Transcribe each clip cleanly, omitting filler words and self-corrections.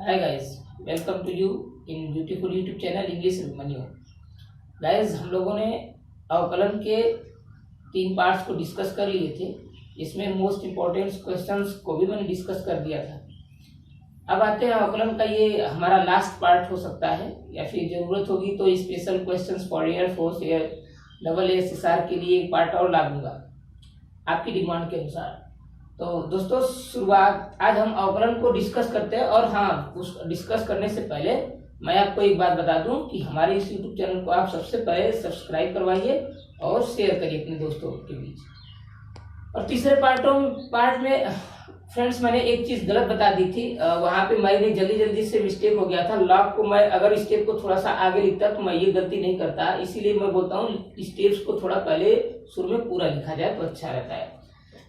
Hi guys, welcome to you in beautiful YouTube channel English Menu। Guys हम लोगों ने अवकलन के 3 पार्ट्स को डिस्कस कर लिए थे। इसमें मोस्ट इम्पोर्टेंट क्वेश्चंस को भी मैंने डिस्कस कर दिया था। अब आते हैं अवकलन का ये हमारा लास्ट पार्ट हो सकता है या फिर जरूरत होगी तो special questions for air force air double SSR के लिए एक पार्ट और ला दूंगा आपकी डिमांड के अनुसार। तो दोस्तों शुरुआत आज हम अवकलन को डिस्कस करते हैं। और हाँ, उस डिस्कस करने से पहले मैं आपको एक बात बता दूं कि हमारे इस YouTube चैनल को आप सबसे पहले सब्सक्राइब करवाइए और शेयर करिए अपने दोस्तों के बीच। और तीसरे पार्ट में फ्रेंड्स मैंने एक चीज गलत बता दी थी। वहां पे मैंने जल्दी से मिस्टेक हो गया था। लॉग को मैं अगर स्टेप को थोड़ा सा आगे लिखता तो मैं ये गलती नहीं करता, इसीलिए मैं बोलता हूँ स्टेप्स को थोड़ा पहले शुरू में पूरा लिखा जाए तो अच्छा रहता है।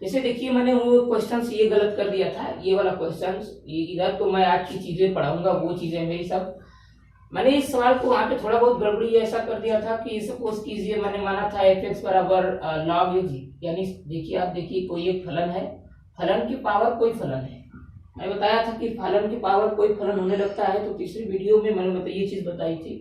जैसे देखिए मैंने वो क्वेश्चंस ये गलत कर दिया था, ये वाला क्वेश्चंस इधर तो मैं आज की चीजें पढ़ाऊंगा, वो चीजें मेरी सब मैंने इस सवाल को वहां पे थोड़ा बहुत गड़बड़ी ऐसा कर दिया था कि सपोज कीजिए मैंने माना था fx बराबर log x, यानी देखिए आप देखिए कोई एक फलन है, फलन की पावर कोई फलन है। मैं बताया था कि फलन की पावर कोई फलन होने लगता है, तो तीसरी वीडियो में मैंने ये चीज बताई थी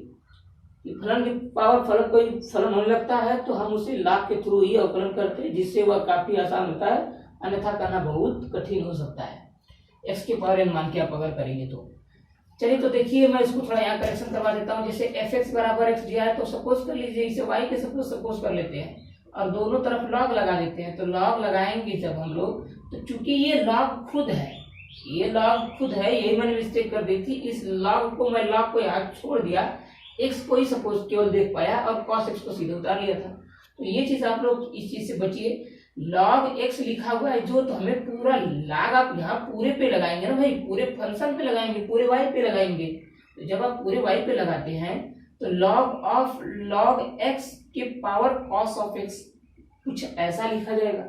कि फलन की पावर फलन कोई फलन होने लगता है तो हम उसे log के थ्रू ही अवकलन करते हैं, जिससे वह काफी आसान होता है, अन्यथा करना बहुत कठिन हो सकता है x के पावर n मान के आप अगर करेंगे तो। चलिए तो देखिए मैं इसको थोड़ा यहाँ करेक्शन करवा देता हूँ। जैसे fx बराबर x दिया है तो सपोज कर लीजिए इसे y के सपोज कर लेते हैं और दोनों तरफ लॉग लगा देते हैं। तो लॉग लगाएंगे जब हम लोग, तो चूंकि ये लॉग खुद है, ये लॉग खुद है, यही मैंने मिस्टेक कर दी थी। इस लॉग को मैं लॉग को यहाँ छोड़ दिया, x को ही सपोज केवल देख पाया और cos x को सीधे उतार लिया था। तो ये चीज आप लोग इस चीज से बचिए। log x लिखा हुआ है जो, तो हमें पूरा log आप यहाँ पूरे पे लगाएंगे ना भाई, पूरे फंक्शन पे लगाएंगे, पूरे y पे लगाएंगे। तो जब आप पूरे y पे लगाते हैं तो log x के पावर cos of x कुछ ऐसा लिखा जाएगा।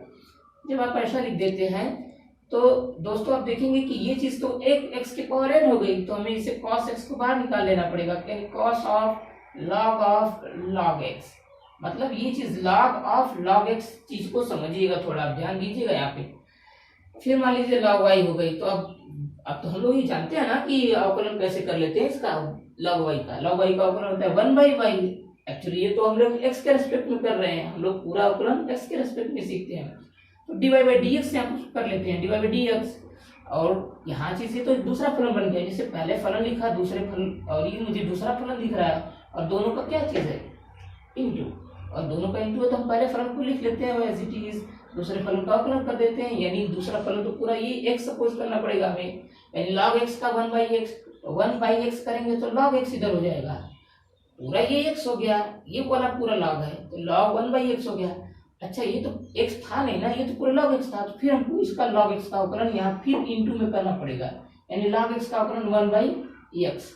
जब आप ऐसा लिख देते हैं तो दोस्तों आप देखेंगे कि ये चीज तो एक x के पावर n हो गई, तो हमें इसे cos x को बाहर निकाल लेना पड़ेगा। cos of log x, मतलब ये चीज log of log x चीज को समझिएगा, थोड़ा आप ध्यान दीजिएगा यहाँ पे। फिर मान लीजिए log y हो गई, तो अब तो हम लोग ये जानते हैं ना कि अवकलन कैसे कर लेते हैं इसका, log y का अवकलन होता है 1/y। एक्चुअली ये तो हम लोग x के रेस्पेक्ट में कर रहे हैं, हम लोग पूरा अवकलन x के रेस्पेक्ट में सीखते हैं। तो dy/dx से हम कर लेते हैं dy/dx, और यहाँ चीज ये तो दूसरा फलन बन गया। जैसे पहले फलन लिखा, दूसरे फलन, और ये मुझे दूसरा फलन दिख रहा है, और दोनों का क्या चीज है इंटू, और दोनों का इंटू है तो हम पहले फलन को लिख लेते हैं एज इट इज, दूसरे फलन का अवकलन कर देते हैं। यानी दूसरा फलन तो पूरा ये x सपोज करना पड़ेगा हमें, यानी log x का 1/x, 1/x करेंगे तो log x इधर हो जाएगा, पूरा ये x हो गया, ये वाला पूरा log है तो log 1/x हो गया। अच्छा ये तो x था नहीं ना, ये तो पूरा log x था, तो फिर हमको इसका log x का अवकलन यहाँ फिर इंटू में करना पड़ेगा, यानी log x का अवकलन 1/x।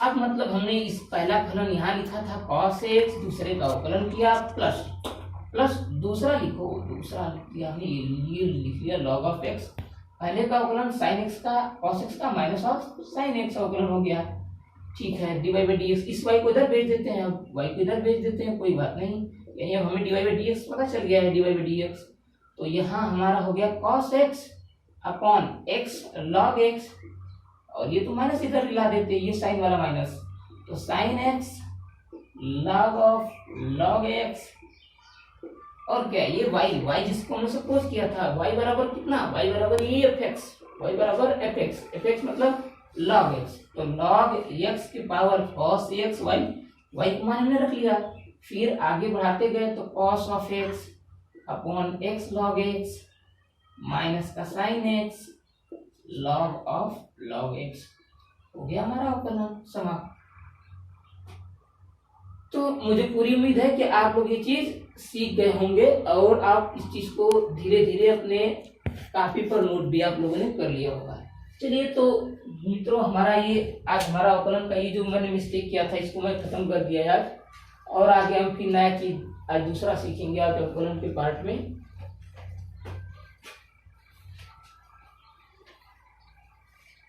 अब मतलब हमने इस पहला फलन यहाँ लिखा था cos x, दूसरे का अवकलन किया प्लस दूसरा लिखो, दूसरा लिया हमने ये लिख लिया log of x, पहले का अवकलन sin x का cos x का माइनस ऑफ sin x अवकलन हो गया। ठीक है, dy/dx, इस y को इधर भेज देते हैं, अब y को इधर भेज देते हैं, कोई बात नहीं, यानी अब हमें dy/dx पता चल गया है dy/dx। तो यहाँ हमारा हो गया cos x upon x log x, और ये तो माइनस इधर ला देते हैं, ये साइन वाला माइनस, तो साइन x log x, और क्या ये y जिसको हमने सपोज किया था, y बराबर कितना, y बराबर ये fx, y बराबर fx मतलब log x, तो log x की पावर cos x y को मान हमने रख लिया। फिर आगे बढ़ाते गए तो cos of x upon x log x minus का sin x log of log x, हो गया हमारा अवकलन समाप्त। तो मुझे पूरी उम्मीद है कि आप लोग ये चीज सीख गए होंगे और आप इस चीज को धीरे धीरे अपने कापी पर नोट भी आप लोगों ने कर लिया होगा। चलिए तो मित्रों हमारा ये आज हमारा अवकलन का ये जो मैंने मिस्टेक किया था इसको मैं खत्म कर दिया यार, और आगे हम फिर नया चीज आज दूसरा सीखेंगे आज अवकलन के पार्ट में।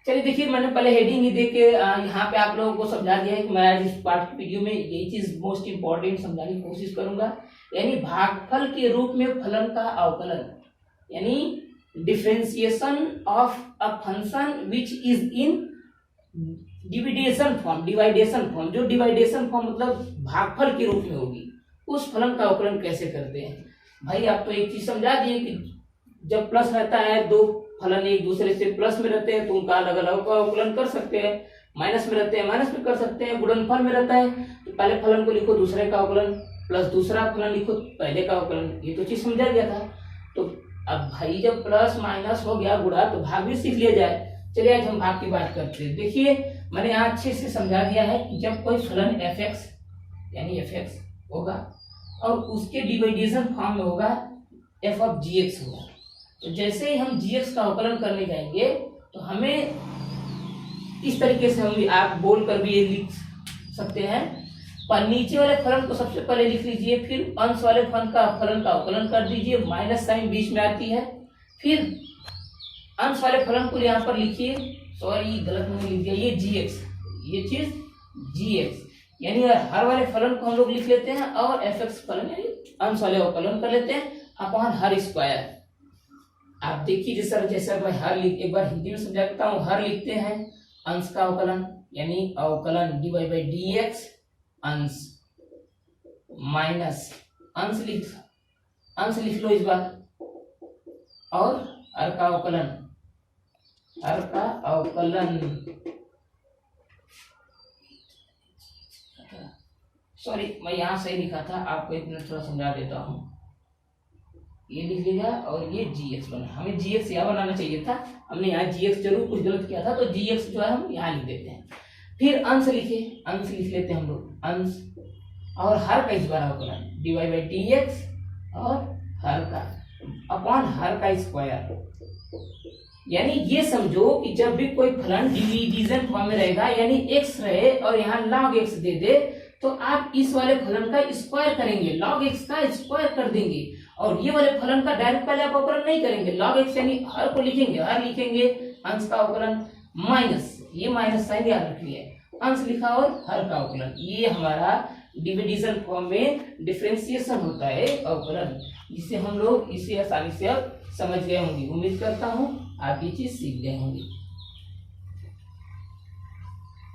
चलिए देखिए मैंने पहले हेडिंग ही देके यहाँ पे आप लोगों को समझा दिया है कि मैं आज इस पार्ट वीडियो में यही चीज मोस्ट इंपॉर्टेंट समझाने की कोशिश करूंगा, यानी भागफल के रूप में फलन का अवकलन, यानी differentiation of a function which is in division form, जो डिवाइडेशन फॉर्म मतलब भागफल के रूप में होगी, उस फलन का अवकलन कैसे करते हैं। भाई आप तो एक चीज समझा दिए कि जब प्लस रहता है, दो फलन एक दूसरे से प्लस में रहते हैं तो उनका अलग अलग अवकलन कर सकते हैं, माइनस में रहते हैं माइनस में कर सकते हैं, गुणनफल में रहता है तो पहले फलन को लिखो दूसरे का अवकलन प्लस दूसरा फलन लिखो पहले का अवकलन, ये तो चीज समझा गया था। तो अब भाई जब प्लस माइनस हो गया गुणा तो भाग भी सीख लिया जाए। चलिए आज हम भाग की बात करते हैं। देखिए मैंने यहाँ अच्छे से समझा दिया है कि जब कोई फलन fx यानी fx होगा और उसके डिवाइडेशन फॉर्म में होगा f ऑफ gx होगा, तो जैसे ही हम gx का अवकलन करने जाएंगे तो हमें इस तरीके से हम आप बोल कर भी ये लिख सकते हैं। पर नीचे वाले फलन को सबसे पहले लिख लीजिए, फिर अंश वाले फलन का अवकलन कर दीजिए, माइनस साइन बीच में आती है, फिर अंश वाले फलन को यहाँ पर लिखिए, सॉरी गलत नहीं लिख दिया, ये gx, ये चीज gx यानी हर वाले फलन को हम लोग लिख लेते हैं और fx फलन यानी अंश वाले अवकलन कर लेते हैं अपॉन हर स्क्वायर। आप देखिए जैसे मैं हर लिख एक बार हिंदी में समझा देता हूँ। हर लिखते हैं अंश का अवकलन यानी अवकलन dy बाई dx अंश माइनस अंश लिख लो इस बार, और हर का अवकलन सॉरी मैं यहाँ सही लिखा था, आपको एक मिनट थोड़ा समझा देता हूँ। ये लिख लिया और ये gx बना, हमें gx यहाँ बनाना चाहिए था, हमने यहाँ gx जरूर कुछ गलत किया था, तो gx जो है हम यहाँ लिख देते हैं। फिर अंश लिख लेते हैं हम लोग, अंश और हर का इस बार अवकलन dy बाई dx और हर का अपॉन हर का स्क्वायर। यानी ये समझो कि जब भी कोई फलन डिवीजन फॉर्म में रहेगा यानी x रहे और यहाँ log x दे दे तो आप इस वाले फलन का स्क्वायर करेंगे, log x का स्क्वायर कर देंगे, और ये वाले फलन का डायरेक्ट पहले आप अवकलन नहीं करेंगे, log x यानी हर को लिखेंगे, हर लिखेंगे अंश का अवकलन माइनस, ये माइनस साइन याद रखिए, अंश लिखा और हर का अवकलन। ये हमारा डिविडेशन फॉर्म में डिफरेंशिएशन होता है अवकलन, जिसे हम लोग इसे आसानी से अब समझ गए होंगे। उम्मीद करता हूँ आप ये चीज सीख गए होंगे।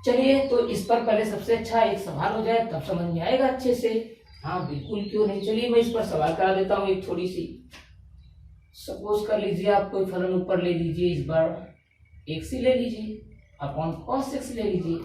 चलिए तो इस पर पहले सबसे अच्छा एक सवाल हो जाए तब समझ में आएगा अच्छे से। हाँ बिल्कुल क्यों नहीं, चलिए मैं इस पर सवाल करा देता हूँ एक थोड़ी सी। सपोज कर लीजिए आप कोई फलन ऊपर ले लीजिए, इस बार x ही ले लीजिए अपॉन cos x ले लीजिए,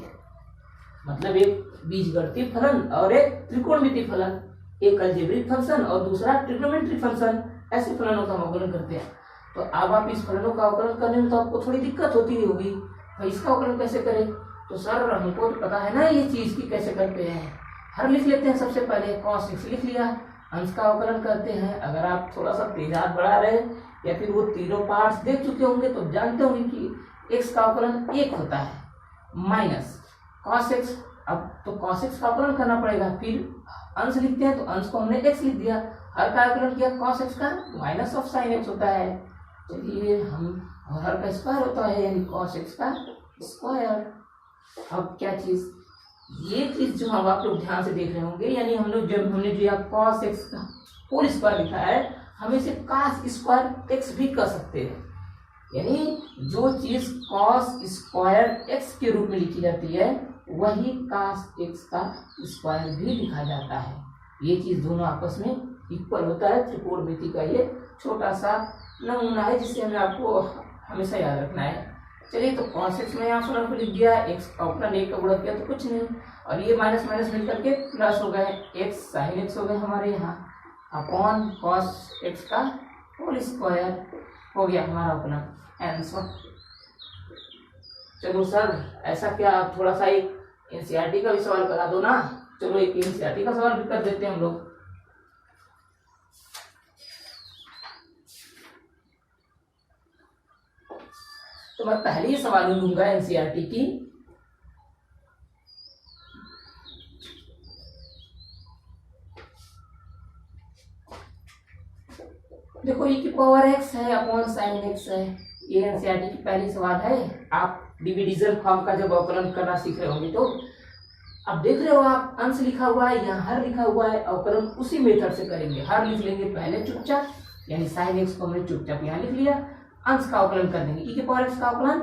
मतलब एक बीजगणितीय फलन और एक त्रिकोणमितीय फलन, एक अलजेब्रिक फंक्शन और दूसरा ट्रिग्नोमेट्री फंक्शन, ऐसे फलनों का अवकलन करते हैं। तो अब आप इस फलनों का अवकलन करने में तो आपको थोड़ी दिक्कत होती होगी, भाई इसका अवकलन कैसे करें। तो सर हमको तो पता है ना ये चीज की कैसे करते हैं। हर लिख लेते हैं सबसे पहले, cos x लिख लिया, अंश का अवकलन करते हैं। अगर आप थोड़ा सा तेज हाथ बढ़ा रहे या फिर वो तीनों पार्ट्स देख चुके होंगे तो जानते होंगे कि x का अवकलन 1 होता है, माइनस cos x, अब तो cos x का अवकलन करना पड़ेगा, फिर अंश लिखते हैं तो अंश को हमने x लिख दिया, हर का अवकलन किया cos x का माइनस ऑफ sin x होता है। चलिए हम हर का स्क्वायर होता है यानी cos x का स्क्वायर। अब क्या चीज, ये चीज जो हम आप लोग ध्यान से देख रहे होंगे, यानी हम लोग जब हमने जो यहाँ cos x का होल स्क्वायर लिखा है हम इसे cos स्क्वायर x भी कर सकते हैं, यानी जो चीज cos स्क्वायर x के रूप में लिखी जाती है वही cos x का स्क्वायर भी लिखा जाता है। ये चीज दोनों आपस में इक्वल होता है। त्रिकोणमिति का ये छोटा सा नमूना है जिससे हमें आपको हमेशा याद रखना है। चलिए तो cos x में यहाँ फलन को लिख दिया, x अवकलन 1 का गुणा किया तो कुछ नहीं, और ये माइनस माइनस मिलकर के प्लस हो गए, x sin x हो गए हमारे यहाँ अपॉन cos x का होल स्क्वायर हो गया हमारा अवकलन आंसर। चलो सर ऐसा क्या, आप थोड़ा सा एक एनसीईआरटी का भी सवाल करा दो ना। चलो एक एनसीईआरटी का सवाल भी कर देते हैं हम लोग। तो मैं पहले ही सवाल लूंगा एनसीईआरटी की। देखो e की पावर x है अपॉन sin x है, ये एनसीईआरटी की पहली सवाल है। आप डिविजन फॉर्म का जब अवकलन करना सीख रहे होंगे तो अब देख रहे हो आप अंश लिखा हुआ है, यहाँ हर लिखा हुआ है, अवकलन उसी मेथड से करेंगे। हर लिख लेंगे पहले चुपचाप, यानी sin x को हमने चुपचाप यहाँ लिख लिया, अंश का अवकलन कर देंगे, e की पावर x का अवकलन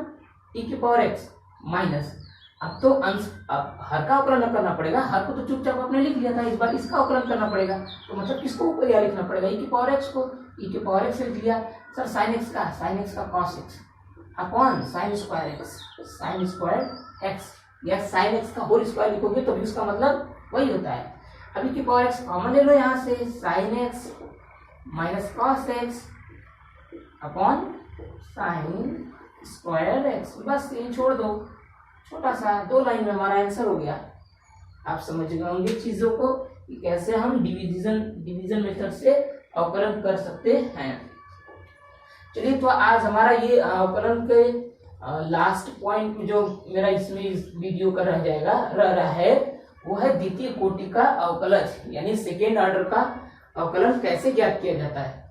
e की पावर x माइनस, अब तो अंश, अब हर का अवकलन करना पड़ेगा, हर को तो चुपचाप आपने लिख लिया था, इस बार इसका अवकलन करना पड़ेगा, तो मतलब किसको ऊपर या लिखना पड़ेगा, e की पावर x को, e की पावर x लिख लिया। सर साइन x का cos x upon sine square x, या साइन x का होल स्क्वायर लिखोगे तो भी उसका मतलब वही होता है। अभी की पावर x कॉमन ले लो यहाँ से, sine x minus cos x upon sine square x, बस ये छोड़ दो, छोटा सा 2 लाइन में हमारा आंसर हो गया। आप समझ गए होंगे चीजों को कि कैसे हम डिवीजन मेथड से अवकलन कर सकते हैं। चलिए, तो आज हमारा ये अवकलन के लास्ट पॉइंट जो मेरा इसमें इस वीडियो का रह रहा है वो है द्वितीय कोटि का अवकलन, यानी सेकेंड ऑर्डर का अवकलन कैसे ज्ञात किया जाता है।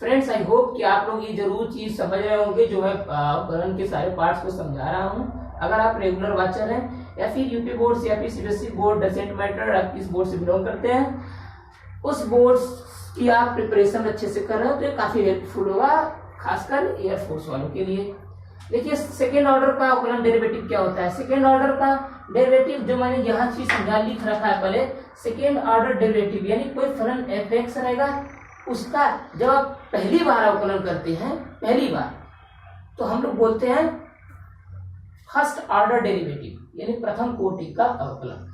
फ्रेंड्स, आई होप कि आप लोग ये जरूर चीज समझ रहे होंगे जो मैं अवकलन के सारे पार्ट्स को समझा रहा हूँ। अगर आप रेगुलर वाचर हैं या फिर यूपी बोर्ड से या फिर सीबीएसई बोर्ड, डजेंट मैटर, आप किस बोर्ड से बिलोंग करते हैं, उस बोर्ड की आप प्रिपरेशन अच्छे से कर रहे हो तो ये काफी हेल्पफुल होगा, खासकर एयरफोर्स वालों के लिए। देखिए, सेकेंड ऑर्डर का अवकलन डेरिवेटिव क्या होता है। सेकेंड ऑर्डर का डेरिवेटिव जो मैंने यहाँ चीज समझा लिख रखा है पहले, सेकेंड ऑर्डर डेरिवेटिव यानी कोई फलन f(x) रहेगा, उसका जब आप पहली बार अवकलन करते हैं, पहली बार, तो हम लोग बोलते हैं फर्स्ट ऑर्डर डेरिवेटिव, यानी प्रथम कोटि का अवकलन।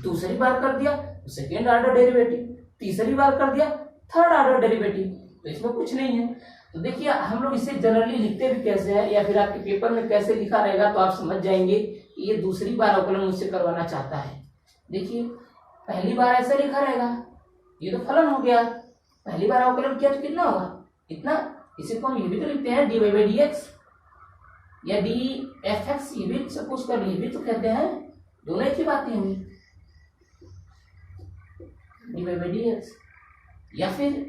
दूसरी बार कर दिया तो सेकेंड ऑर्डर डेरिवेटिव, तीसरी बार कर दिया थर्ड ऑर्डर डेरिवेटिव, तो इसमें कुछ नहीं है। तो देखिए, हम लोग इसे जनरली लिखते भी कैसे हैं या फिर आपके पेपर में कैसे लिखा रहेगा तो आप समझ जाएंगे कि ये दूसरी बार अवकलन मुझसे करवाना चाहता है। देखिए, पहली बार ऐसे लिखा रहेगा, ये तो फलन हो गया, पहली बार अवकलन किया तो कितना होगा, इतना। इसी को हम ये भी तो लिखते हैं dy/dx या df(x), ये भी सपोज कर, ये भी तो कहते हैं, दोनों एक ही बातें हुई, dy/dx। या फिर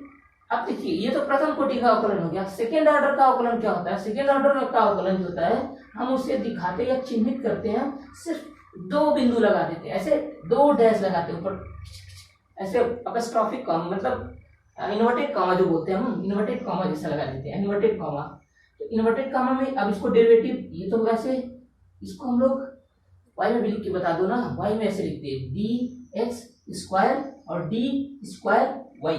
अब देखिए, ये तो प्रथम कोटि का अवकलन हो गया। सेकेंड ऑर्डर का अवकलन क्या होता है। सेकेंड ऑर्डर का अवकलन जो होता है, हम उसे दिखाते या चिन्हित करते हैं, सिर्फ 2 बिंदु लगा देते हैं, ऐसे 2 डैश लगाते हैं ऊपर, ऐसे अपस्ट्रॉफिक कॉमा, मतलब इन्वर्टेड कॉमा जो बोलते हैं हम, इन्वर्टेड कॉमा जैसा लगा देते हैं, इन्वर्टेड कॉमा। तो इन्वर्टेड कॉमा में अब इसको डेरिवेटिव, ये तो वैसे इसको हम लोग y में भी लिख के बता दो ना, y में ऐसे लिखते हैं dx² और d²y,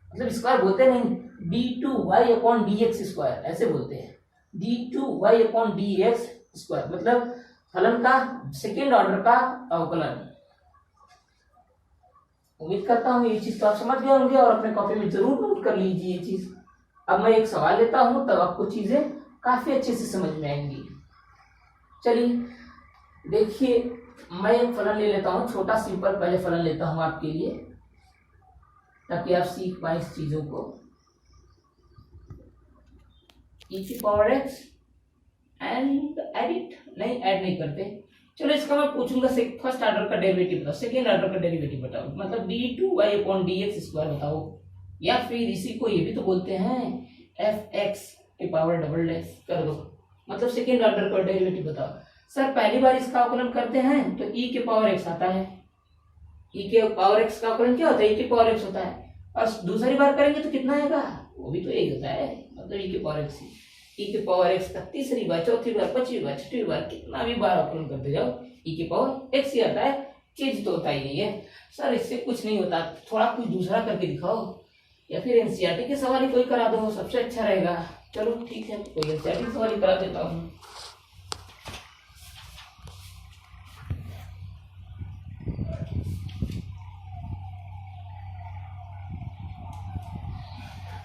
मतलब स्क्वायर बोलते नहीं, d2y/dx², ऐसे बोलते हैं, d2y/dx², मतलब फलन का सेकेंड ऑर्डर का अवकलन। उम्मीद करता हूँ ये चीज तो आप समझ गए होंगे और अपने कॉपी में जरूर नोट कर लीजिए ये चीज। अब मैं एक सवाल लेता हूँ, तब आपको चीजें काफी अच्छे से समझ में आएंगी। चलिए देखिए, मैं एक फलन ले लेता हूँ, छोटा सिंपल पहले फलन लेता हूँ आपके लिए, ताकि आप सीख पाए इस चीजों को। e की पावर x एंड एडिट, नहीं ऐड नहीं करते, चलो इसका मैं पूछूंगा फर्स्ट ऑर्डर का डेरिवेटिव बताओ, सेकेंड ऑर्डर का डेरिवेटिव बताओ, मतलब d2y/dx² बताओ, या फिर इसी को ये भी तो बोलते हैं f(x) की पावर डबल डैश कर दो, मतलब सेकेंड ऑर्डर का डेरिवेटिव बताओ। सर पहली बार इसका अवकलन करते हैं तो e के पावर x आता है, e के पावर x का अवकलन क्या होता है, e के पावर x होता है, और दूसरी बार करेंगे तो कितना आएगा, वो भी तो यही होता है, मतलब e के पावर x, e के पावर x का तीसरी बार, चौथी बार, पांचवी बार, छठी बार, कितना भी बार अवकलन करते जाओ e के पावर x ही आता है। चीज तो होता ही है। सर इससे कुछ नहीं होता, थोड़ा कुछ दूसरा करके दिखाओ, या फिर एनसीईआरटी के सवाल ही कोई करा दो, सबसे अच्छा रहेगा। चलो ठीक है, कोई एनसीईआरटी के सवाल ही करा देता हूँ।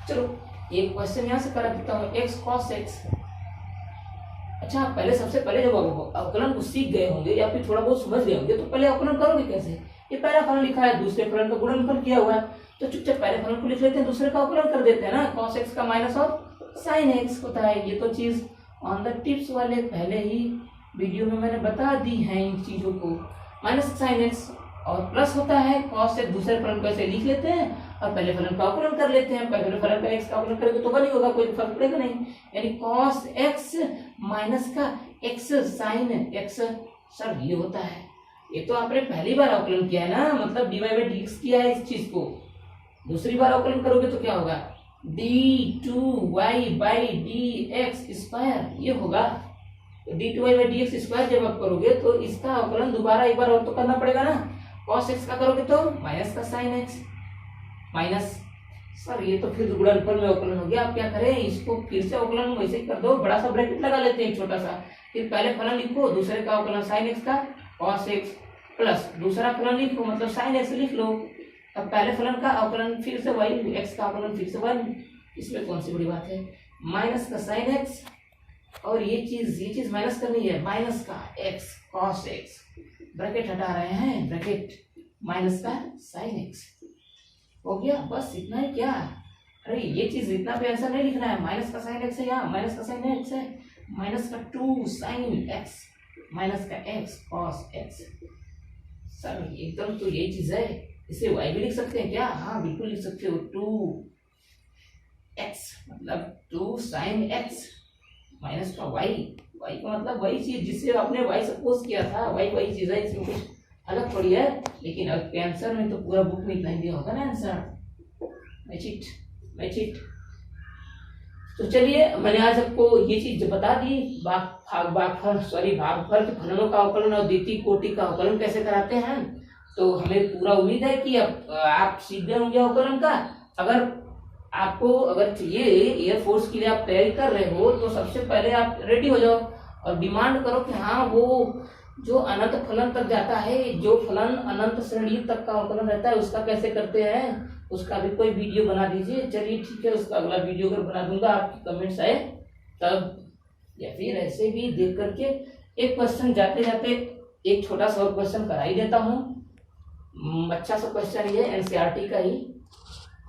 चलो एक क्वेश्चन यहाँ से करा देता हूँ, x cos x। अच्छा, पहले सबसे पहले जब अवकलन को सीख गए होंगे या फिर थोड़ा बहुत समझ गए होंगे तो पहले अवकलन करोगे कैसे। ये पहला फलन लिखा है, दूसरे फलन का गुणनफल किया हुआ है, तो चुपचाप पहले फलन को लिख लेते हैं, दूसरे का अवकलन कर देते हैं ना। cos x का माइनस और sin x होता है। ये तो चीज ऑन द टिप्स वाले पहले ही वीडियो में मैंने बता दी है इन चीजों को। माइनस sin x और प्लस होता है cos x, दूसरे फलन को ऐसे लिख लेते हैं और पहले फलन का अवकलन कर लेते हैं। पहले फलन का x का अवकलन करेंगे तो 1 ही होगा, कोई फर्क पड़ेगा नहीं, यानी cos x माइनस का x sin x। सर ये होता है, ये तो आपने पहली बार अवकलन किया है ना, मतलब dy/dx किया है इस चीज को। दूसरी बार अवकलन करोगे तो क्या होगा, d2y/dx², ये होगा। तो d two y by d x square जब आप करोगे तो इसका अवकलन दोबारा एक बार और तो करना पड़ेगा ना। कॉस एक्स का करोगे तो माइनस का साइन एक्स माइनस, सर ये तो फिर गुणनफल में अवकलन हो गया। आप क्या करें, इसको फिर से अवकलन वैसे ही कर दो, बड़ा सा ब्रैकेट लगा लेते हैं छोटा सा, फिर पहले फलन लिखो, दूसरे का अवकलन साइन एक्स का कॉस एक्स प्लस दूसरा फलन लिखो मतलब साइन एक्स लिख लो। अब पहले फलन का अवकलन फिर से वाई, एक्स का अवकलन फिर से वन, इसमें कौन सी बड़ी बात है। माइनस का साइन एक्स और ये चीज माइनस करनी है, माइनस का एक्स कॉस एक्स, ब्रैकेट हटा रहे हैं, ब्रैकेट माइनस का साइन एक्स हो गया। बस इतना ही क्या, अरे ये चीज इतना पे आंसर नहीं लिखना है। माइनस का साइन एक्स है, यहाँ माइनस का साइन एक्स है, माइनस का 2 साइन एक्स माइनस का एक्स कॉस एक्स। सर एकदम तो यही चीज है, इसे वाई भी लिख सकते हैं क्या? हाँ बिल्कुल लिख सकते हो, 2x मतलब 2 साइन एक्स माइनस का वाई, वाई का मतलब वही चीज जिससे आपने वाई सपोज किया था, वाई वही चीज है, इसमें कुछ अलग थोड़ी है। लेकिन अब आंसर में तो पूरा बुक में इतना ही दिया होगा ना आंसर। Match it. तो चलिए मैंने आज आपको ये चीज बता दी, भागफल के फलनों का अवकलन और द्वितीय कोटि का अवकलन कैसे कराते हैं। तो हमें पूरा उम्मीद है कि अब आप सीख गए होंगे अवकलन का। अगर चाहिए एयरफोर्स के लिए आप तैयारी कर रहे हो तो सबसे पहले आप रेडी हो जाओ और डिमांड करो कि हाँ वो जो अनंत फलन तक जाता है, जो फलन अनंत श्रेणी तक का अवकलन रहता है उसका कैसे करते हैं, उसका भी कोई वीडियो बना दीजिए। चलिए ठीक है, उसका अगला वीडियो अगर बना दूंगा, आपकी कमेंट्स आए तब, या फिर ऐसे भी देख करके एक क्वेश्चन जाते जाते एक छोटा सा क्वेश्चन करा ही देता हूँ। अच्छा सा क्वेश्चन ये एनसीईआरटी का ही,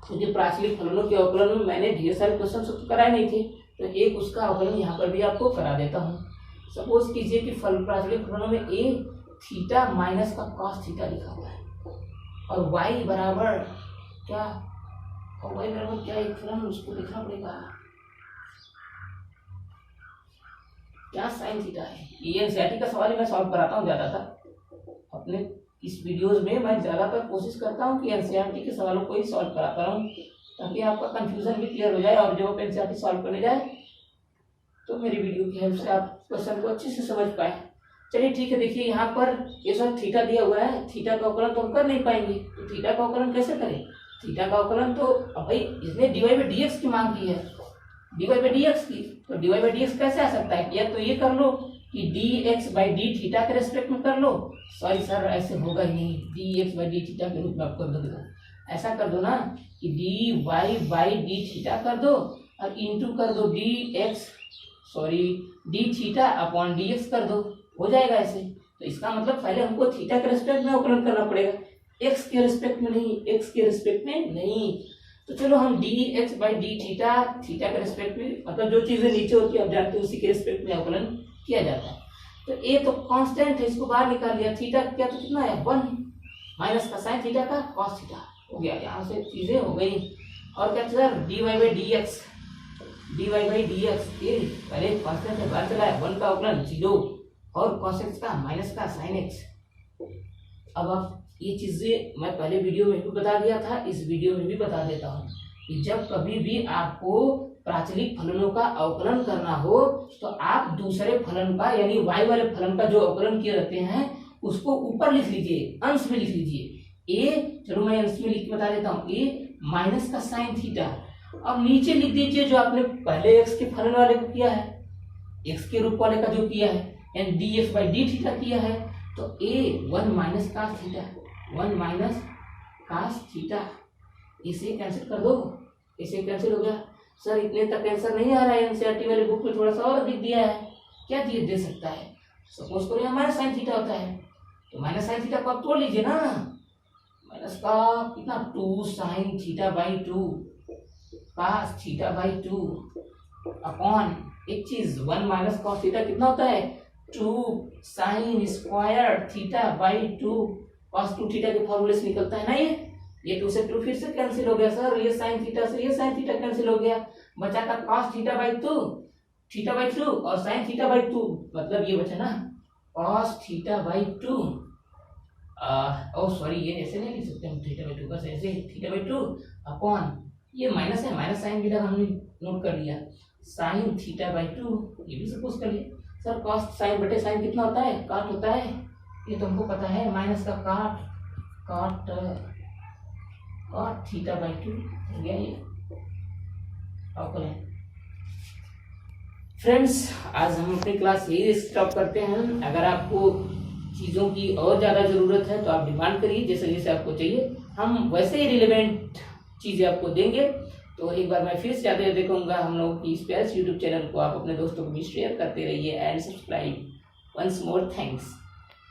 क्योंकि प्राचीन फलनों के अवकलन में मैंने ढेर सारे क्वेश्चन तो कराए नहीं थे, तो एक उसका अवकलन यहाँ पर भी आपको करा देता हूँ। सपोज कीजिए कि प्राचीन फलनों में ए थीटा माइनस का कॉस थीटा लिखा हुआ है और वाई बराबर क्या, और वाई बराबर क्या एक फलन उसको देखना पड़ेगा क्या साइन थीटा है। ये एनसीईआरटी का सवाल ही मैं सॉल्व कराता हूँ ज्यादातर अपने इस वीडियोस में। मैं ज्यादातर कोशिश करता हूँ कि एनसीईआरटी के सवालों को ही सॉल्व कराता हूँ ताकि आपका कंफ्यूजन भी क्लियर हो जाए, और जब एनसीईआरटी सॉल्व करने जाए तो मेरी वीडियो की हेल्प से आप क्वेश्चन को अच्छे से समझ पाए। चलिए ठीक है, देखिए यहाँ पर ये सब थीटा दिया हुआ है, थीटा का अवकलन तो हम कर नहीं पाएंगे, तो थीटा का अवकलन कैसे करें। थीटा का अवकलन तो भाई इसने dy बाई dx की मांग की है, dy बाई dx की, तो dy बाई dx कैसे आ सकता है, या तो ये कर लो कि dx बाई d थीटा के रेस्पेक्ट में कर लो। सॉरी सर ऐसे होगा ही नहीं, dx बाई d थीटा के रूप में आप कर दो, ऐसा कर दो ना कि dy बाई d थीटा कर दो और इंटू कर दो d थीटा अपॉन dx कर दो, हो जाएगा ऐसे। तो इसका मतलब पहले हमको थीटा के रेस्पेक्ट में अवकलन करना पड़ेगा, x के रेस्पेक्ट में नहीं, x के रेस्पेक्ट में नहीं। तो चलो हम dx by d theta, theta के रेस्पेक्ट में, मतलब जो चीजें नीचे होती है आप जानते हो उसी के रेस्पेक्ट में अवकलन किया जाता है। तो a तो कांस्टेंट है, इसको बाहर निकाल लिया, थीटा क्या तो कितना है 1 माइनस का साइन थीटा का कॉस थीटा हो गया, यहाँ से चीजें हो गई। और क्या sir dy by dx, dy by dx पहले कांस्टेंट है बाहर चला है, 1 का अवकलन 0 और cos x का माइनस का sin x। अब आप ये चीजें मैं पहले वीडियो में भी बता दिया था, इस वीडियो में भी बता देता हूँ कि जब कभी भी आपको प्राचलिक फलनों का अवकलन करना हो तो आप दूसरे फलन का यानी y वाले फलन का जो अवकलन किए रहते हैं उसको ऊपर लिख लीजिए, अंश में लिख लीजिए। a चलो मैं अंश में लिख के बता देता हूँ, a माइनस का साइन थीटा। अब नीचे लिख दीजिए जो आपने पहले x के फलन वाले को किया है, x के रूप वाले का जो किया है यानी dx बाई d थीटा किया है, तो a 1 minus cos theta, 1 minus cos theta, इसे कैंसिल कर दो, इसे कैंसिल हो गया। सर इतने तक आंसर नहीं आ रहा है, एनसीईआरटी वाले बुक में थोड़ा सा और अधिक दिया है, क्या दे सकता है। सपोज करो यहाँ माइनस साइन थीटा होता है, तो माइनस साइन थीटा को आप तोड़ लीजिए ना, माइनस का कितना 2 sine theta by 2 cos theta by 2 upon एक चीज 1 माइनस कॉस थीटा कितना होता है 2 sine square theta by 2 cos 2 theta के फॉर्मूले से निकलता है ना, ये 2 से 2 फिर से कैंसिल हो गया सर, ये साइन थीटा से ये साइन थीटा कैंसिल हो गया, बचा का cos theta by 2 theta by 2 और साइन थीटा बाई 2, मतलब ये बचा ना cos theta by 2। Oh sorry ये ऐसे नहीं लिख सकते हम, थीटा बाई 2 बस ऐसे थीटा बाई 2 अपॉन ये माइनस है, माइनस साइन थीटा हमने नोट कर लिया, साइन थीटा बाई 2 ये भी सपोज कर लिया, सर कॉस्ट साइन बटे साइन कितना होता है, काट होता है, ये तो हमको पता है, माइनस का काट थीटा बाई 2 हो गया ये अवकलन। फ्रेंड्स आज हम अपनी क्लास यही स्टॉप करते हैं। अगर आपको चीज़ों की और ज़्यादा ज़रूरत है तो आप डिमांड करिए, जैसे जैसे आपको चाहिए हम वैसे ही रिलेवेंट चीज़ें आपको देंगे। तो एक बार मैं फिर से ज़्यादा देखूंगा हम लोग की इस प्यारे यूट्यूब चैनल को आप अपने दोस्तों को भी शेयर करते रहिए and subscribe. Once more thanks.